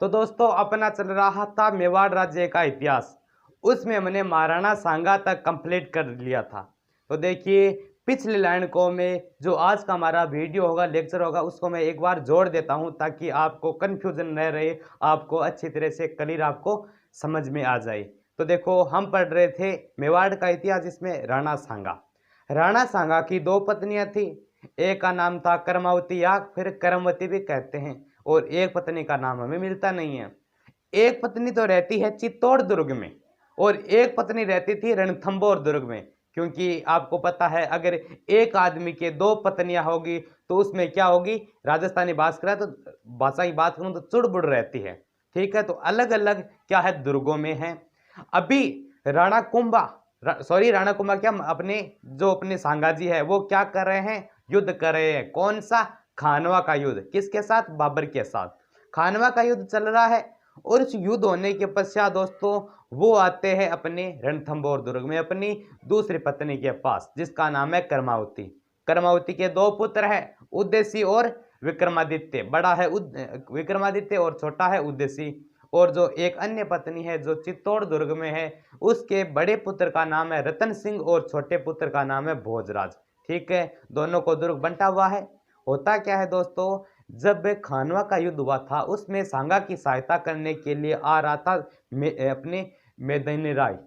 तो दोस्तों अपना चल रहा था मेवाड़ राज्य का इतिहास। उसमें मैंने महाराणा सांगा तक कंप्लीट कर लिया था। तो देखिए पिछले लाइन को मैं जो आज का हमारा वीडियो होगा, लेक्चर होगा, उसको मैं एक बार जोड़ देता हूं ताकि आपको कंफ्यूजन न रहे, आपको अच्छी तरह से क्लियर आपको समझ में आ जाए। तो देखो हम पढ़ रहे थे मेवाड़ का इतिहास, जिसमें राणा सांगा। राणा सांगा की दो पत्नियां थी। एक का नाम था करमावती या फिर करमवती भी कहते हैं, और एक पत्नी का नाम हमें मिलता नहीं है। एक पत्नी तो रहती है चित्तौड़ दुर्ग में, और एक पत्नी रहती थी रणथंभौर दुर्ग में। क्योंकि आपको पता है अगर एक आदमी के दो पत्नियां होगी तो उसमें क्या होगी, राजस्थानी भाषा तो भाषा की बात करूं तो चुड़बुड़ रहती है। ठीक है, तो अलग अलग क्या है दुर्गों में है। अभी राणा कुंभा सॉरी राणा कुंभा क्या, अपने सांगा जी है वो क्या कर रहे हैं, युद्ध कर रहे हैं। कौन सा, खानवा का युद्ध। किसके साथ, बाबर के साथ खानवा का युद्ध चल रहा है। और इस युद्ध होने के पश्चात दोस्तों वो आते हैं अपने रणथंभौर दुर्ग में अपनी दूसरी पत्नी के पास, जिसका नाम है करमावती। करमावती के दो पुत्र हैं, उद्देशी और विक्रमादित्य। बड़ा है विक्रमादित्य और छोटा है उद्देशी। और जो एक अन्य पत्नी है जो चित्तौड़ दुर्ग में है, उसके बड़े पुत्र का नाम है रतन सिंह और छोटे पुत्र का नाम है भोजराज। ठीक है, दोनों को दुर्ग बंटा हुआ है। होता क्या है दोस्तों, जब खानवा का युद्ध हुआ था उसमें सांगा की सहायता करने के लिए आ रहा था अपने मेदिनी राय।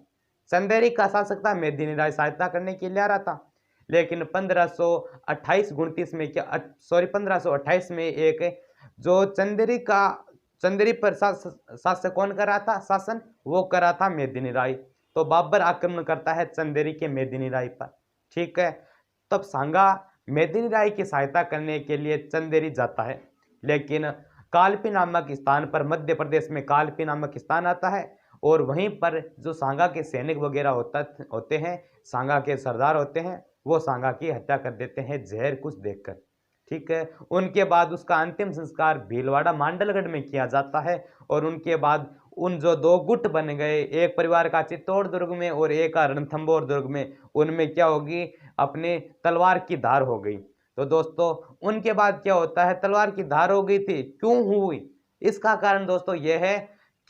चंदेरी का शासक था मेदिनी राय, सहायता करने के लिए आ रहा था। लेकिन 1528 में क्या, सॉरी 1528 में एक जो चंदेरी पर शासक कौन कर रहा था, शासन वो कर रहा था मेदिनी राय। तो बाबर आक्रमण करता है चंदेरी के मेदिनी राय पर। ठीक है, तब सांगा मेदिनी राय की सहायता करने के लिए चंदेरी जाता है। लेकिन कालपी नामक स्थान पर, मध्य प्रदेश में कालपी नामक स्थान आता है, और वहीं पर जो सांगा के सैनिक वगैरह होते हैं, सांगा के सरदार होते हैं, वो सांगा की हत्या कर देते हैं जहर कुछ देकर। ठीक है, उनके बाद उसका अंतिम संस्कार भीलवाड़ा मांडलगढ़ में किया जाता है। और उनके बाद उन जो दो गुट बन गए, एक परिवार का चित्तौड़ दुर्ग में और एक का रणथंभौर दुर्ग में, उनमें क्या होगी, अपने तलवार की धार हो गई। तो दोस्तों उनके बाद क्या होता है, तलवार की धार हो गई थी, क्यों हुई, इसका कारण दोस्तों यह है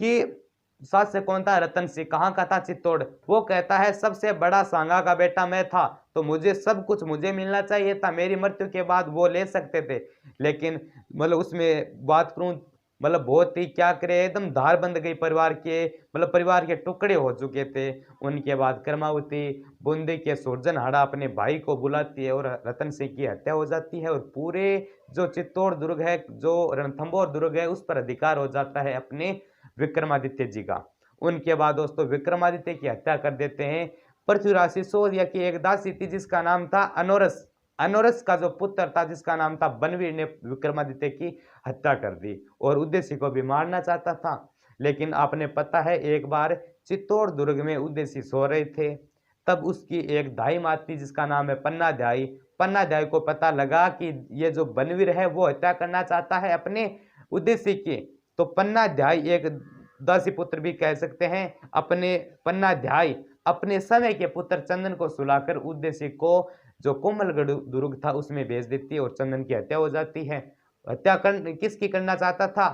कि शासक कौन था, रतन सिंह। कहाँ का था, चित्तौड़। वो कहता है सबसे बड़ा सांगा का बेटा मैं था, तो मुझे सब कुछ मुझे मिलना चाहिए था, मेरी मृत्यु के बाद वो ले सकते थे। लेकिन मतलब उसमें बात करूं, मतलब बहुत ही क्या करे, एकदम धार बंध गई परिवार के, मतलब परिवार के टुकड़े हो चुके थे। उनके बाद कर्मावती बूंदी के सुरजनहाड़ा अपने भाई को बुलाती है और रतन सिंह की हत्या हो जाती है, और पूरे जो चित्तौड़ दुर्ग है, जो रणथंभौर दुर्ग है, उस पर अधिकार हो जाता है अपने विक्रमादित्य जी का। उनके बाद दोस्तों विक्रमादित्य की हत्या कर देते हैं पृथ्वीराज सिसोदिया की एक दासी थी जिसका नाम था अनोरस। अनोरस का जो पुत्र था जिसका नाम था बनवीर ने विक्रमादित्य की हत्या कर दी, और उद्देश्य को भी मारना चाहता था। लेकिन आपने पता है एक बार चित्तौड़ दुर्ग में उद्देश्य सो रहे थे, तब उसकी एक दाई माँ थी जिसका नाम है पन्नाध्यायी। पन्नाध्यायी को पता लगा कि ये जो बनवीर है वो हत्या करना चाहता है अपने उद्देश्य की। तो पन्नाध्यायी एक दासी पुत्र भी कह सकते हैं, अपने पन्नाध्यायी अपने समय के पुत्र चंदन को सुलाकर उद्देश्य को जो कोमलगढ़ दुर्ग था उसमें भेज देती है, और चंदन की हत्या हो जाती है। हत्या किसकी करना चाहता था,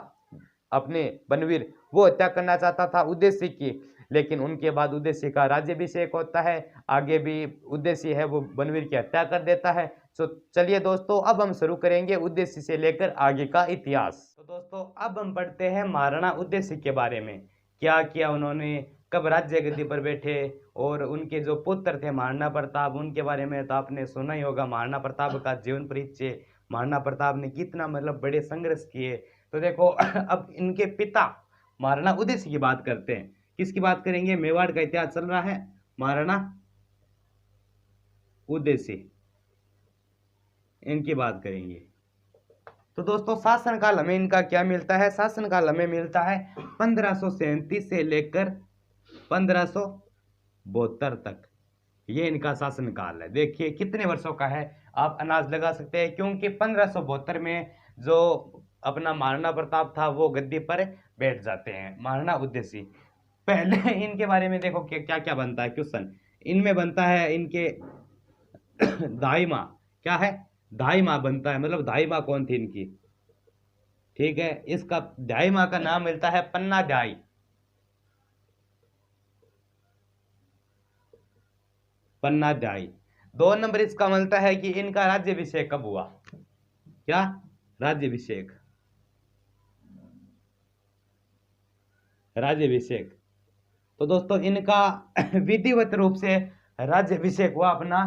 अपने बनवीर, वो हत्या करना चाहता था उद्देश्य की। लेकिन उनके बाद उद्देश्य का राज्याभिषेक होता है, आगे भी उद्देश्य है वो बनवीर की हत्या कर देता है। तो चलिए दोस्तों अब हम शुरू करेंगे उद्देश्य से लेकर आगे का इतिहास। तो दोस्तों अब हम पढ़ते हैं महाराणा उद्देश्य के बारे में, क्या किया उन्होंने, कब राज्य गद्दी पर बैठे, और उनके जो पुत्र थे महाराणा प्रताप, उनके बारे में तो आपने सुना ही होगा, महाराणा प्रताप का जीवन परिचय, महाराणा प्रताप ने कितना मतलब बड़े संघर्ष किए। तो देखो अब इनके पिता महाराणा उदयसिंह की बात करते हैं। किसकी बात करेंगे, मेवाड़ का इतिहास चल रहा है, महाराणा उदयसिंह, इनकी बात करेंगे। तो दोस्तों शासनकाल हमें इनका क्या मिलता है, शासनकाल हमें मिलता है 1537 से लेकर 1572 तक, ये इनका शासनकाल है। देखिए कितने वर्षों का है, आप अंदाज लगा सकते हैं, क्योंकि 1572 में जो अपना महाराणा प्रताप था वो गद्दी पर बैठ जाते हैं। महाराणा उदयसिंह, पहले इनके बारे में देखो क्या क्या बनता है क्वेश्चन। इनमें बनता है इनके दाई माँ, क्या है, दाई माँ बनता है, मतलब दाई माँ कौन थी इनकी। ठीक है, इसका ढाई माह का नाम मिलता है पन्ना ढाई। पन्ना ढाई। 2 नंबर इसका मिलता है कि इनका राज्याभिषेक कब हुआ। क्या? राज्याभिषेक। राज्याभिषेक। तो दोस्तों इनका विधिवत रूप से राज्याभिषेक हुआ अपना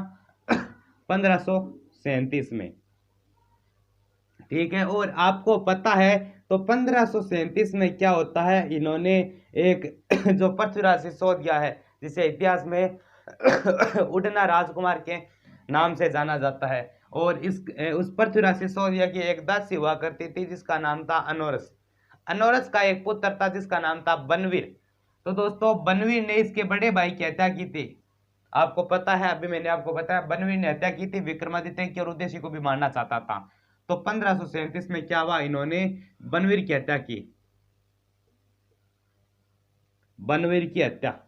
1537 में। ठीक है, और आपको पता है तो 1537 में क्या होता है, इन्होंने एक जो पृथ्वीराज सिसोदिया है, जिसे इतिहास में उड़ना राजकुमार के नाम से जाना जाता है, और उस पृथ्वीराज सिसोदिया की एक दासी हुआ करती थी जिसका नाम था अनोरस। अनोरस का एक पुत्र था जिसका नाम था बनवीर। तो दोस्तों बनवीर ने इसके बड़े भाई की हत्या की थी। आपको पता है, अभी मैंने आपको बताया, बनवीर ने हत्या की थी विक्रमादित्य की और उद्देश्य को भी मारना चाहता था। तो 1537 में क्या हुआ, इन्होंने बनवीर की हत्या की। बनवीर की हत्या,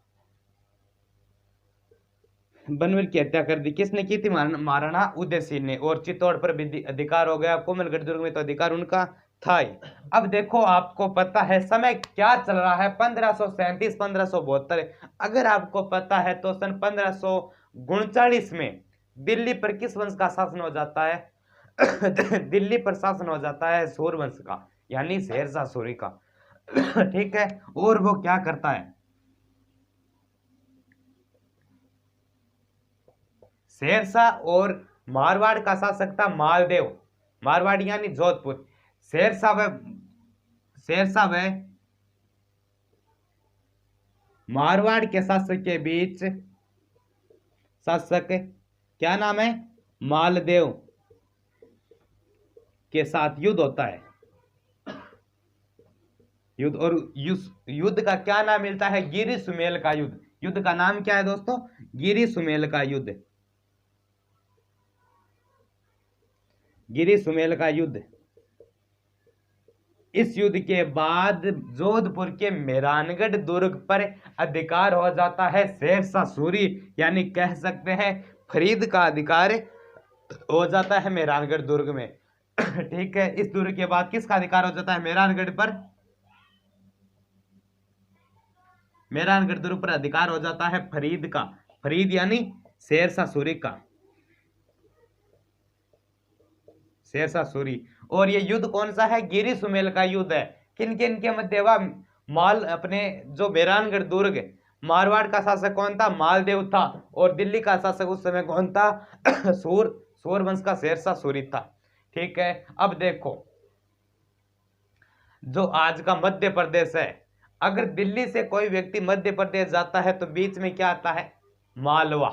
बनवीर की हत्या कर दी। किसने की थी? महाराणा उदयसिंह ने। और चित्तौड़ पर भी अधिकार हो गया, कोमलगढ़ दुर्ग में तो अधिकार उनका था ही। अब देखो आपको पता है समय क्या चल रहा है, 1537 1572। अगर आपको पता है तो सन 1539 में दिल्ली पर किस वंश का शासन हो जाता है? दिल्ली पर शासन हो जाता है सूर्यवंश का, यानी शेरशाह सूरी का। ठीक है, और वो क्या करता है, शेरशाह और मारवाड़ का शासक था मालदेव। मारवाड़ यानी जोधपुर। शेरशाह व मारवाड़ के शासक के बीच, शासक क्या नाम है, मालदेव के साथ युद्ध होता है। युद्ध, और युद्ध का क्या नाम मिलता है? गिरी सुमेल का युद्ध। युद्ध का नाम क्या है दोस्तों? गिरी सुमेल का युद्ध। गिरी सुमेल का युद्ध। इस युद्ध के बाद जोधपुर के मेहरानगढ़ दुर्ग पर अधिकार हो जाता है शेरशाह सूरी, यानी कह सकते हैं फरीद का अधिकार हो जाता है मेहरानगढ़ दुर्ग में। ठीक है, इस दुर्ग के बाद किसका अधिकार हो जाता है मेहरानगढ़ पर? मेहरानगढ़ दुर्ग पर अधिकार हो जाता है फरीद का। फरीद यानी शेरशाह सूरी का। शेरशाह सूरी। और ये युद्ध कौन सा है? गिरी सुमेल का युद्ध है। किन किन के मध्य हुआ? माल अपने जो मेहरानगढ़ दुर्ग, मारवाड़ का शासक कौन था? मालदेव था। और दिल्ली का शासक उस समय कौन था? सूर वंश का शेरशाह सूरी था। ठीक है, अब देखो जो आज का मध्य प्रदेश है, अगर दिल्ली से कोई व्यक्ति मध्य प्रदेश जाता है तो बीच में क्या आता है? मालवा।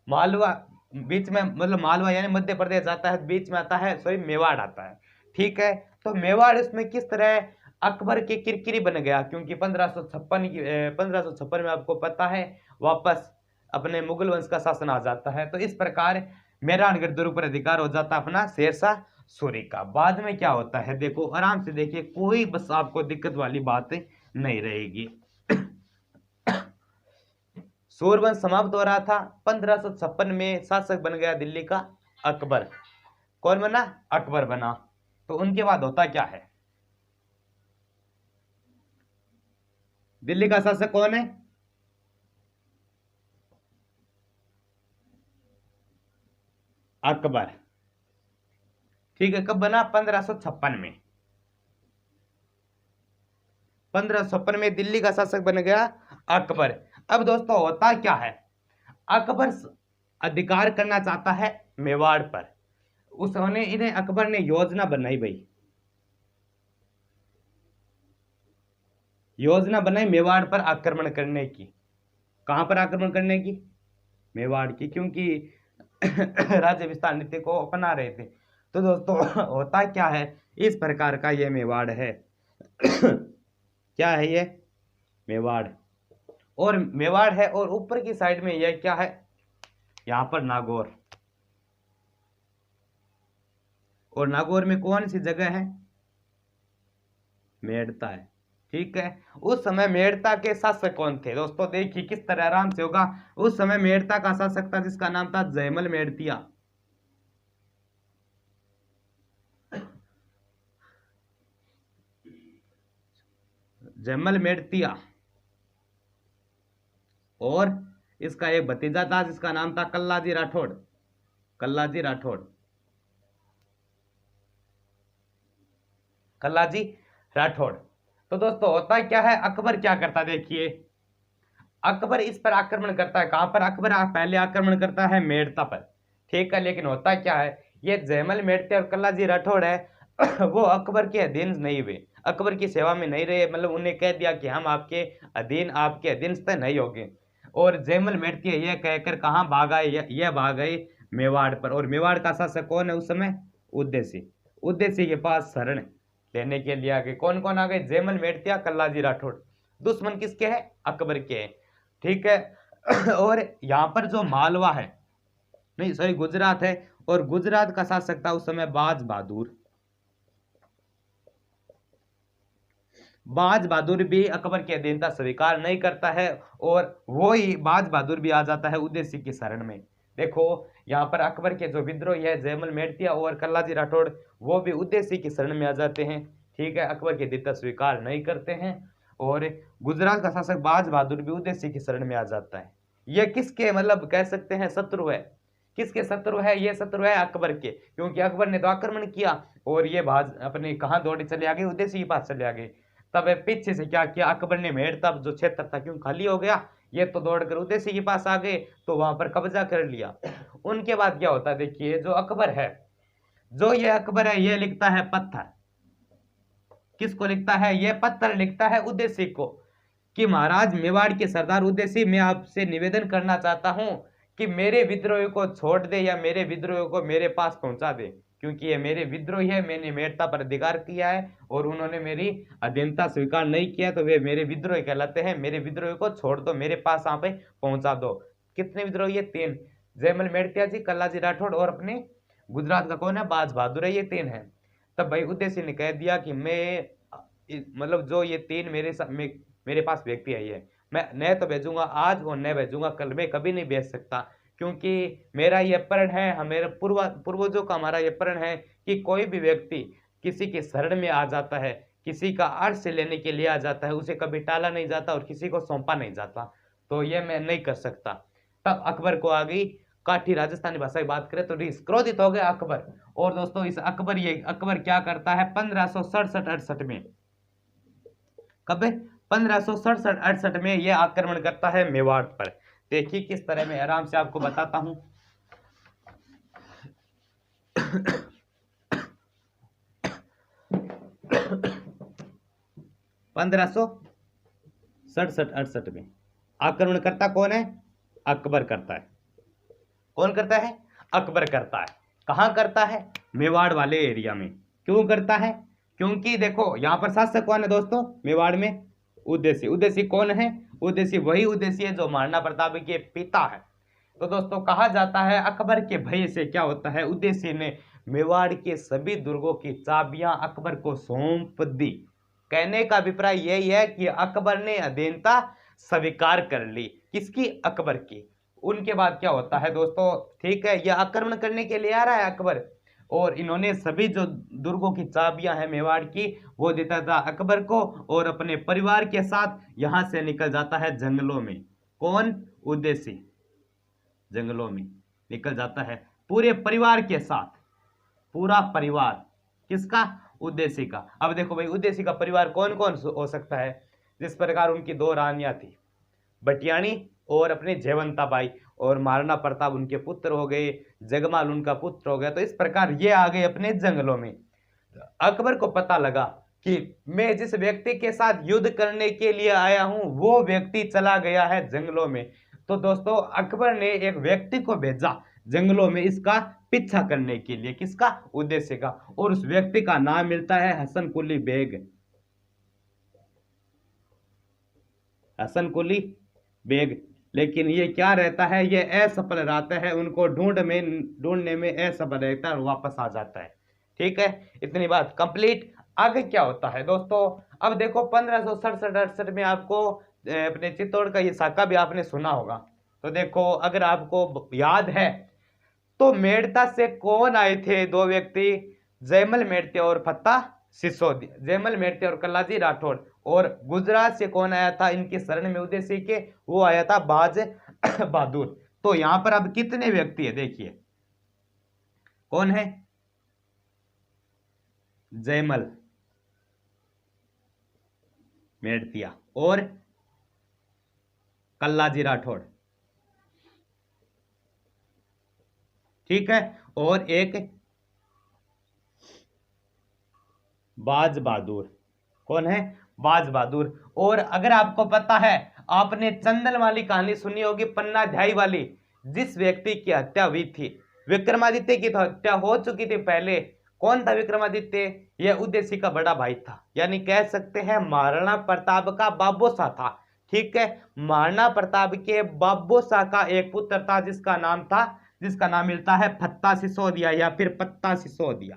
मालवा बीच में, मतलब मालवा यानी मध्य प्रदेश जाता है, बीच में आता है, सॉरी मेवाड़ आता है। ठीक है, तो मेवाड़ इसमें किस तरह अकबर के किरकिरी बन गया, क्योंकि 1556 में आपको पता है वापस अपने मुगल वंश का शासन आ जाता है। तो इस प्रकार मेहरानगढ़ दुर्ग पर अधिकार हो जाता अपना शेरशाह सूरी का। बाद में क्या होता है देखो, आराम से देखिए, कोई बस आपको दिक्कत वाली बात नहीं रहेगी। सूरवंश समाप्त हो रहा था। 1556 में शासक बन गया दिल्ली का अकबर। कौन बना? अकबर बना। तो उनके बाद होता क्या है? दिल्ली का शासक कौन है? अकबर। ठीक है, कब बना? 1556 में। 1556 में दिल्ली का शासक बन गया अकबर। अब दोस्तों होता क्या है, अकबर अधिकार करना चाहता है मेवाड़ पर। उसने इन्हें अकबर ने योजना बनाई भाई, योजना बनाई मेवाड़ पर आक्रमण करने की। कहां पर आक्रमण करने की? मेवाड़ की, क्योंकि राज्य विस्तार नीति को अपना रहे थे। तो दोस्तों होता क्या है, इस प्रकार का ये मेवाड़ है। क्या है ये? मेवाड़। और मेवाड़ है, और ऊपर की साइड में यह क्या है? यहां पर नागौर। और नागौर में कौन सी जगह है? मेड़ता है। ठीक है, उस समय मेड़ता के शासक कौन थे दोस्तों? देखिए किस तरह आराम से होगा। उस समय मेड़ता का शासक था जिसका नाम था जयमल मेड़तिया। जैमल मेड़तिया और इसका एक भतीजा था जिसका नाम था कल्लाजी राठौड़। कल्लाजी राठौड़, कल्लाजी राठौड़। तो दोस्तों होता क्या है, अकबर क्या करता है, देखिए अकबर इस पर आक्रमण करता है। कहां पर अकबर पहले आक्रमण करता है, मेड़ता पर, ठीक है। लेकिन होता क्या है, ये जैमल मेड़ते और कल्लाजी राठौड़ है वो अकबर के अधीन नहीं हुए, अकबर की सेवा में नहीं रहे, मतलब उन्हें कह दिया कि हम आपके अधीनस्थ नहीं होंगे। और जैमल मेड़ते यह कहकर कहाँ भाग आए, यह भाग गए मेवाड़ पर। और मेवाड़ का शासक कौन है उस समय, उदयसिंह। उदयसिंह के पास शरण लेने के लिए आ गए। कौन कौन आ गए, जैमल मेड़तिया, कल्लाजी राठौड़। दुश्मन किसके हैं, अकबर के हैं, ठीक है। और यहाँ पर जो मालवा है, नहीं सॉरी गुजरात है, और गुजरात का शासक था उस समय बाज बहादुर। बाज बहादुर भी अकबर की अधीनता स्वीकार नहीं करता है, और वो ही बाज बहादुर भी आ जाता है उदय सिंह की शरण में। देखो यहाँ पर अकबर के जो विद्रोही है जैमल मेड़तिया और कल्लाजी राठौड़, वो भी उदय सिंह की शरण में आ जाते हैं, ठीक है। अकबर की अधीनता स्वीकार नहीं करते हैं, और गुजरात का शासक बाज बहादुर भी उदय सिंह की शरण में आ जाता है। ये किसके मतलब कह सकते हैं शत्रु है, किसके शत्रु है, ये शत्रु है अकबर के, क्योंकि अकबर ने तो आक्रमण किया और ये बाज अपने कहाँ दौड़े चले आ गए, उदय सिंह के पास चले आ गए। तब पीछे से क्या किया अकबर ने, मेड़ता जो क्षेत्र था क्यों खाली हो गया, ये तो दौड़कर उदय सिंह के पास आ गए, तो वहां पर कब्जा कर लिया। उनके बाद क्या होता है, देखिए जो अकबर है, जो ये अकबर है, ये लिखता है पत्थर। किसको लिखता है, ये पत्थर लिखता है उदय सिंह को, कि महाराज मेवाड़ के सरदार उदय सिंह, मैं आपसे निवेदन करना चाहता हूं कि मेरे विद्रोही को छोड़ दे या मेरे विद्रोही को मेरे पास पहुंचा दे, क्योंकि ये मेरे विद्रोही है, मैंने मेड़ता पर अधिकार किया है और उन्होंने मेरी अधीनता स्वीकार नहीं किया, तो वे मेरे विद्रोही कहलाते हैं। मेरे विद्रोही को छोड़ दो, मेरे पास यहाँ पे पहुंचा दो। कितने विद्रोही है, 3, जैमल मेड़तिया जी, कल्लाजी राठौड़ और अपने गुजरात का कौन है, बाज बहादुर है, ये 3 है। तब भाई उदय सिंह ने कह दिया कि मैं मतलब जो ये 3 मेरे पास व्यक्ति है, ये मैं न तो भेजूंगा आज और न भेजूंगा कल, मैं कभी नहीं भेज सकता, क्योंकि मेरा ये प्रण है, मेरे पूर्वजों का हमारा ये प्रण है कि कोई भी व्यक्ति किसी के शरण में आ जाता है, किसी का अर्श लेने के लिए आ जाता है, उसे कभी टाला नहीं जाता और किसी को सौंपा नहीं जाता, तो ये मैं नहीं कर सकता। तब अकबर को आ गई काठी राजस्थानी भाषा की बात करें तो क्रोधित हो गया अकबर। और दोस्तों इस अकबर क्या करता है 1567-68 में, कब 1567-68 में यह आक्रमण करता है मेवाड़ पर। देखिए किस तरह में, आराम से आपको बताता हूं। 1567-68 में आक्रमण करता कौन है, अकबर करता है। कौन करता है, अकबर करता है। कहां करता है, मेवाड़ वाले एरिया में। क्यों करता है, क्योंकि देखो यहां पर शासक कौन है दोस्तों मेवाड़ में, उदयसिंह। उदयसिंह कौन है, उदयसिंह वही उदयसिंह है जो महाराणा प्रताप के पिता है। तो दोस्तों कहा जाता है अकबर के भय से क्या होता है, उदयसिंह ने मेवाड़ के सभी दुर्गों की चाबियां अकबर को सौंप दी। कहने का अभिप्राय यही है कि अकबर ने अधीनता स्वीकार कर ली, किसकी, अकबर की। उनके बाद क्या होता है दोस्तों, ठीक है, यह आक्रमण करने के लिए आ रहा है अकबर, और इन्होंने सभी जो दुर्गों की चाबियां हैं मेवाड़ की वो देता था अकबर को, और अपने परिवार के साथ यहां से निकल जाता है जंगलों में। कौन, उदयसिंह जंगलों में निकल जाता है पूरे परिवार के साथ, पूरा परिवार किसका, उदयसिंह का। अब देखो भाई उदयसिंह का परिवार कौन कौन हो सकता है, जिस प्रकार उनकी 2 रानियां थी, बटियाणी और अपने जयवंता बाई, और महाराणा प्रताप उनके पुत्र हो गए, जगमाल उनका पुत्र हो गया। तो इस प्रकार ये आ गए अपने जंगलों में। अकबर को पता लगा कि मैं जिस व्यक्ति के साथ युद्ध करने के लिए आया हूं वो व्यक्ति चला गया है जंगलों में। तो दोस्तों अकबर ने एक व्यक्ति को भेजा जंगलों में इसका पीछा करने के लिए, किसका, उद्देश्य का, और उस व्यक्ति का नाम मिलता है हसन कुली बेग। हसन कुली बेग। लेकिन ये क्या रहता है, ये असफल रहता है, उनको ढूंढने में असफल रहता है और वापस आ जाता है। ठीक है, इतनी बात कंप्लीट। आगे क्या होता है दोस्तों, अब देखो 1567-68 में आपको अपने चित्तौड़ का ये साका भी आपने सुना होगा। तो देखो अगर आपको याद है तो मेड़ता से कौन आए थे, 2 व्यक्ति, जयमल मेड़ते और फत्ता सिसोदिया, जयमल मेड़ते और कल्लाजी राठौड़। और गुजरात से कौन आया था इनके शरण में उदयसिंह के? वो आया था बाज बहादुर। तो यहां पर अब कितने व्यक्ति है देखिए, कौन है? जयमल मेड़तिया और कल्लाजी राठौड़, ठीक है, और एक बाज बहादुर। कौन है? बाज बहादुर। और अगर आपको पता है, आपने चंदन वाली कहानी सुनी होगी, पन्नाध्यायी वाली, जिस व्यक्ति की हत्या हुई थी, विक्रमादित्य की तो हत्या हो चुकी थी पहले। कौन था विक्रमादित्य? यह उदयसिंह का बड़ा भाई था, यानी कह सकते हैं महाराणा प्रताप का बाबोसा था। ठीक है, महाराणा प्रताप के बाबोसा का एक पुत्र था जिसका नाम मिलता है फत्ता सिसोदिया या फिर पत्ता सिसोदिया।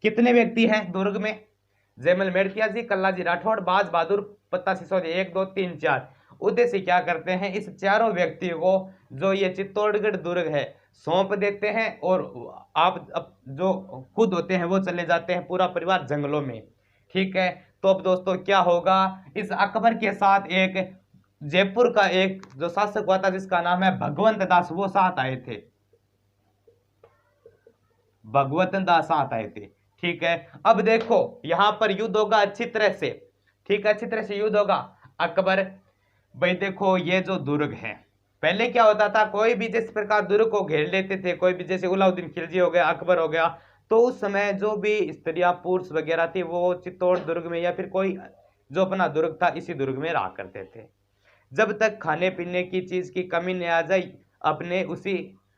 कितने व्यक्ति हैं दुर्ग में? जयमल मेड़तिया जी, कल्लाजी राठौड़, बाज बहादुर, पत्ता सिसोदिया, 1 2 3 4। उदयसिंह क्या करते हैं, इस चारों व्यक्तियों को जो ये चित्तौड़गढ़ दुर्ग है सौंप देते हैं, और आप जो खुद होते हैं वो चले जाते हैं पूरा परिवार जंगलों में। ठीक है, तो अब दोस्तों क्या होगा, इस अकबर के साथ एक जयपुर का एक जो शासक हुआ था जिसका नाम है भगवंत दास, वो साथ आए थे, भगवंत दास साथ आए थे। ठीक है, अब देखो यहां पर युद्ध होगा अच्छी तरह से, ठीक है, अच्छी तरह से युद्ध होगा। अकबर भाई देखो, ये जो दुर्ग है, पहले क्या होता था, कोई भी जिस प्रकार दुर्ग को घेर लेते थे, कोई भी, जैसे अलाउद्दीन खिलजी हो गया, अकबर हो गया, तो उस समय जो भी स्त्रियां पुरुष वगैरह थी वो चित्तौड़ दुर्ग में या फिर कोई जो अपना दुर्ग था इसी दुर्ग में रहा करते थे। जब तक खाने पीने की चीज की कमी नहीं आ जाए, अपने उसी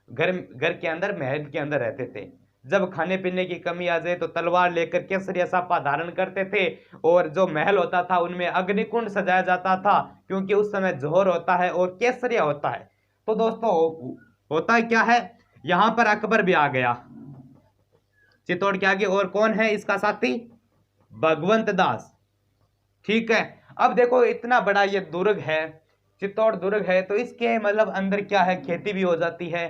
घर के अंदर, महल के अंदर रहते थे। जब खाने पीने की कमी आ जाए तो तलवार लेकर केसरिया साफा धारण करते थे, और जो महल होता था उनमें अग्निकुंड सजाया जाता था, क्योंकि उस समय जोहर होता है और केसरिया होता है। तो दोस्तों होता क्या है, यहां पर अकबर भी आ गया चित्तौड़ के आगे, और कौन है इसका साथी? भगवंत दास। ठीक है, अब देखो इतना बड़ा ये दुर्ग है, चित्तौड़ दुर्ग है, तो इसके मतलब अंदर क्या है, खेती भी हो जाती है,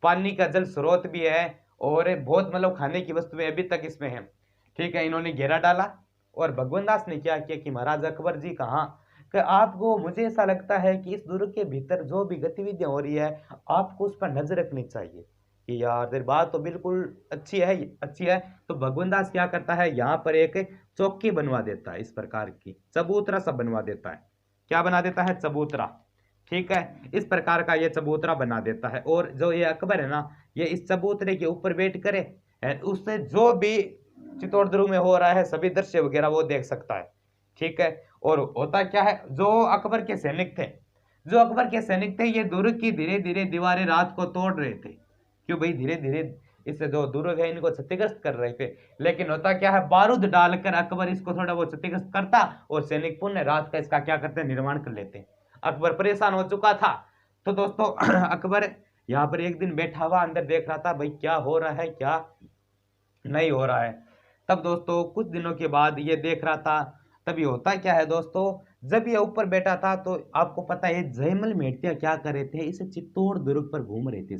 पानी का जल स्रोत भी है, और बहुत मतलब खाने की वस्तुएं अभी तक इसमें है। ठीक है, इन्होंने घेरा डाला, और भगवान दास ने क्या किया कि महाराज अकबर जी कहाँ, कि आपको, मुझे ऐसा लगता है कि इस दुर्ग के भीतर जो भी गतिविधियां हो रही है आपको उस पर नजर रखनी चाहिए, कि यार तेरी बात तो बिल्कुल अच्छी है, अच्छी है। तो भगवान दास क्या करता है, यहाँ पर एक चौकी बनवा देता है, इस प्रकार की चबूतरा सब बनवा देता है। क्या बना देता है? चबूतरा। ठीक है, इस प्रकार का ये चबूतरा बना देता है, और जो ये अकबर है ना, ये इस चबूतरे के ऊपर बैठ करे उससे जो भी चित्तौड़ दुर्ग में हो रहा है सभी दृश्य वगैरह वो देख सकता है। ठीक है, और होता क्या है, जो अकबर के सैनिक थे, ये दुर्ग की धीरे धीरे दीवारें रात को तोड़ रहे थे। क्यों भाई? धीरे धीरे इससे जो दुर्ग है इनको क्षतिग्रस्त कर रहे थे। लेकिन होता क्या है, बारूद डालकर अकबर इसको थोड़ा बहुत क्षतिग्रस्त करता, और सैनिक पुण्य रात का इसका क्या करते हैं, निर्माण कर लेते। अकबर परेशान हो चुका था। तो दोस्तों अकबर यहाँ पर एक दिन बैठा हुआ अंदर देख रहा था, भाई क्या हो रहा है, क्या नहीं हो रहा है। तब दोस्तों कुछ दिनों के बाद ये देख रहा था, तभी होता क्या है दोस्तों, जब ये ऊपर बैठा था तो आपको पता है जयमल मेड़तिया क्या कर रहे थे, इसे चित्तौड़ दुर्ग पर घूम रहे थे।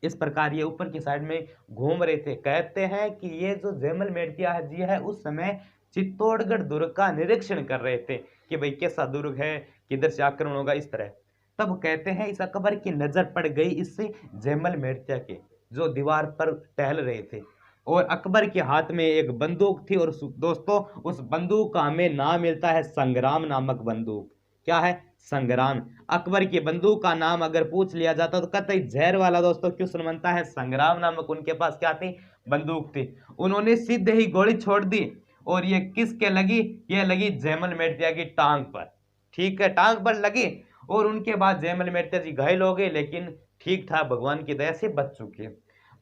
इस प्रकार ये ऊपर की साइड में घूम रहे थे। कहते हैं कि ये जो जयमल मेड़तिया जी है उस समय चित्तौड़गढ़ दुर्ग का निरीक्षण कर रहे थे, कि भाई कैसा दुर्ग है, किधर से आक्रमण होगा, इस तरह। तब कहते हैं इस अकबर की नजर पड़ गई इससे जयमल मेड़तिया के, जो दीवार पर टहल रहे थे, और अकबर के हाथ में एक बंदूक थी, और दोस्तों उस बंदूक का हमें नाम मिलता है संग्राम नामक बंदूक। क्या है? संग्राम। अकबर की बंदूक का नाम अगर पूछ लिया जाता तो कतई जहर वाला दोस्तों क्वेश्चन बनता है। संग्राम नामक उनके पास क्या थी? बंदूक थी। उन्होंने सीधे ही गोली छोड़ दी, और ये किसके लगी? ये लगी जयमल मेड़तिया की टांग पर। ठीक है, टांग पर लगी, और उनके बाद जयमल मेड़तिया जी घायल हो गए, लेकिन ठीक था, भगवान की दया से बच चुके।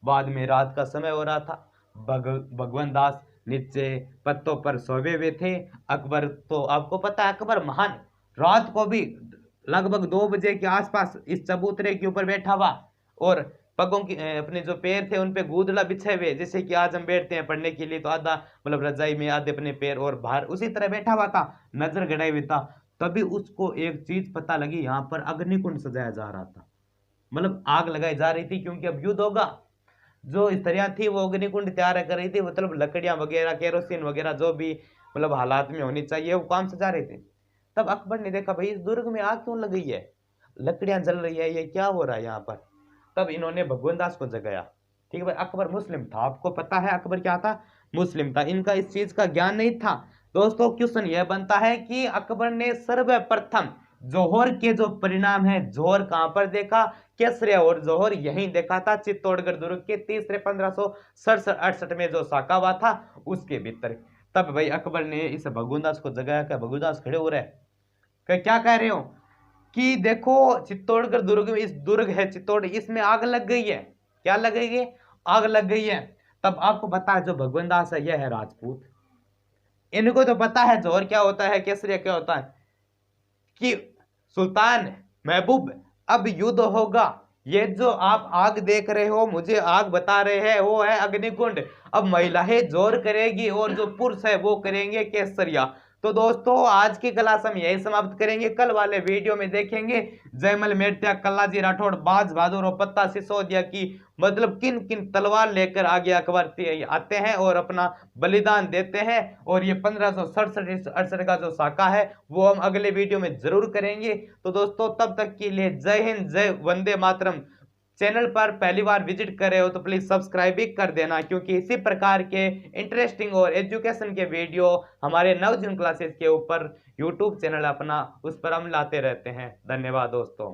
बाद में रात का समय हो रहा था, भगवान दास नीचे पत्तों पर सोए हुए थे। अकबर तो आपको पता है अकबर महान, रात को भी लगभग 2 बजे के आसपास इस चबूतरे के ऊपर बैठा हुआ, और पगों की अपने जो पैर थे उन पे गूदड़ा बिछे हुए, जैसे कि आज हम बैठते हैं पढ़ने के लिए, तो आधा मतलब रजाई में, आधे अपने पैर और बाहर, उसी तरह बैठा हुआ था, नजर गड़ाई हुई था। तभी उसको एक चीज पता लगी, यहाँ पर अग्निकुंड सजाया जा रहा था, मतलब आग लगाई जा रही थी, क्योंकि अब युद्ध होगा। जो स्त्रियां थी वो अग्निकुंड तैयार कर रही थी, मतलब लकड़ियां वगैरह, केरोसिन वगैरह जो भी मतलब हालात में होनी चाहिए वो काम सजा रहे थे। तब अकबर ने देखा भाई इस दुर्ग में आग क्यों लग गई है, लकड़ियां जल रही है, ये क्या हो रहा है यहाँ पर। तब इन्होंने भगवान दास को जगाया। ठीक है भाई, अकबर मुस्लिम था, आपको पता है अकबर क्या था, मुस्लिम था, इनका इस चीज का ज्ञान नहीं था। दोस्तों क्वेश्चन यह बनता है कि अकबर ने सर्वप्रथम जौहर के जो परिणाम है, जौहर कहां पर देखा, केसरिया और जौहर यहीं देखा था, चित्तौड़गढ़ दुर्ग के तीसरे 1567-68 में जो साका हुआ था उसके भीतर। तब भाई अकबर ने इस भगुनदास को जगाया। क्या भगुनदास खड़े हो रहे, क्या कह रहे हो कि देखो चित्तौड़गढ़ दुर्ग में, इस दुर्ग है चित्तौड़, इसमें आग लग गई है, क्या लग गई है, आग लग गई है। तब आपको पता है जो भगवनदास है यह है राजपूत, इनको तो पता है जौहर क्या होता है, केसरिया क्या होता है, कि सुल्तान महबूब अब युद्ध होगा। ये जो आप आग देख रहे हो, मुझे आग बता रहे हैं, वो है अग्निकुंड। अब महिलाएं जोर करेगी और जो पुरुष है वो करेंगे केसरिया। तो दोस्तों आज की क्लास हम यही समाप्त करेंगे, कल वाले वीडियो में देखेंगे जयमल मेड़ता, कल्लाजी राठौड़, बाज बहादुर और पत्ता सिसोदिया की मतलब किन किन तलवार लेकर आगे अकबर आते हैं और अपना बलिदान देते हैं। और ये 1567-68 का जो साका है वो हम अगले वीडियो में जरूर करेंगे। तो दोस्तों तब तक के लिए जय हिंद, जय वंदे मातरम। चैनल पर पहली बार विजिट कर रहे हो तो प्लीज सब्सक्राइब भी कर देना, क्योंकि इसी प्रकार के इंटरेस्टिंग और एजुकेशन के वीडियो हमारे नवजीवन क्लासेस के ऊपर यूट्यूब चैनल अपना उस पर हम लाते रहते हैं। धन्यवाद दोस्तों।